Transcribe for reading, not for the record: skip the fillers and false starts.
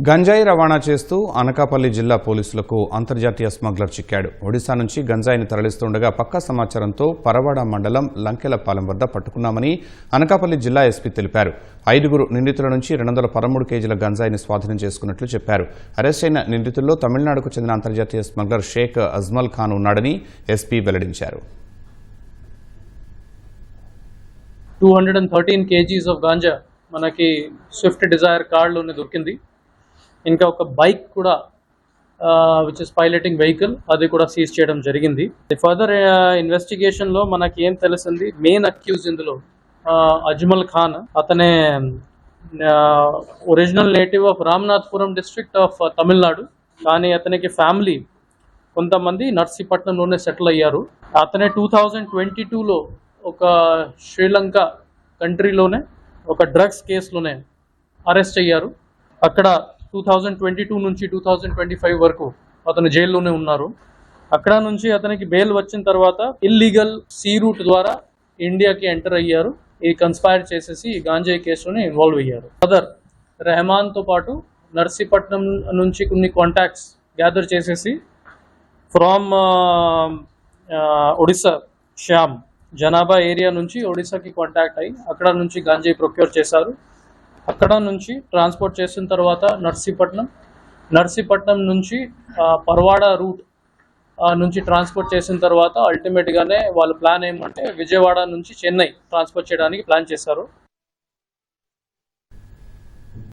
గంజాయి రవాణా చేస్తూ అనకాపల్లి జిల్లా పోలీసులకు అంతర్జాతీయ స్మగ్లర్ చిక్కాడు. ఒడిశా నుంచి గంజాయిని తరలిస్తుండగా పక్కా సమాచారంతో పరవాడ మండలం లంకెలపాలెం వద్ద పట్టుకున్నామని అనకాపల్లి జిల్లా ఎస్పీ తెలిపారు. 5 నిందితుల నుంచి 213 కేజీల గంజాయిని స్వాధీనం చేసుకున్నట్లు చెప్పారు. అరెస్ట్ అయిన నిందితుల్లో తమిళనాడుకు చెందిన అంతర్జాతీయ స్మగ్లర్ షేక్ అజ్మల్ ఖాన్ ఉన్నాడని ఎస్పీ వెల్లడించారు. 213 kgs ఆఫ్ గాంజా మనకి స్విఫ్ట్ డిజైర్ కార్లోనే దొరికింది. ఇంకా ఒక బైక్ కూడా విచ్ ఇస్ పైలటింగ్ వెహికల్ అది కూడా సీజ్ చేయడం జరిగింది. ఫర్దర్ ఇన్వెస్టిగేషన్లో మనకి ఏం తెలిసింది, మెయిన్ అక్యూజ్ ఇందులో అజ్మల్ ఖాన్. అతనే original native of Ramanathapuram district of Tamil Nadu, కానీ అతనికి ఫ్యామిలీ కొంతమంది నర్సీపట్నంలోనే సెటిల్ అయ్యారు. అతనే 2022లో ఒక శ్రీలంక కంట్రీలోనే ఒక డ్రగ్స్ కేసులోనే అరెస్ట్ అయ్యారు. అక్కడ 2022 నుంచి 2025 వరకు అతను జైల్లోనే ఉన్నారు. అక్కడ నుంచి అతనికి బెయిల్ వచ్చిన తర్వాత ఇల్లీగల్ సీ రూట్ ద్వారా ఇండియాకి ఎంటర్ అయ్యారు. ఈ కన్స్పైర్ చేసేసి ఈ గాంజాయి కేసులోనే ఇన్వాల్వ్ అయ్యారు. అదర్ రెహమాన్తో పాటు నర్సీపట్నం నుంచి కొన్ని కాంటాక్ట్స్ గ్యాదర్ చేసేసి ఫ్రమ్ ఒడిశా శ్యామ్ జనాభా ఏరియా నుంచి ఒడిశాకి కాంటాక్ట్ అయ్యి అక్కడ నుంచి గాంజాయి ప్రొక్యూర్ చేశారు. అక్కడ నుంచి ట్రాన్స్పోర్ట్ చేసిన తర్వాత నర్సీపట్నం నుంచి పర్వాడ రూట్ నుంచి ట్రాన్స్పోర్ట్ చేసిన తర్వాత అల్టిమేట్గానే వాళ్ళ ప్లాన్ ఏమంటే విజయవాడ నుంచి చెన్నై ట్రాన్స్పోర్ట్ చేయడానికి ప్లాన్ చేశారు.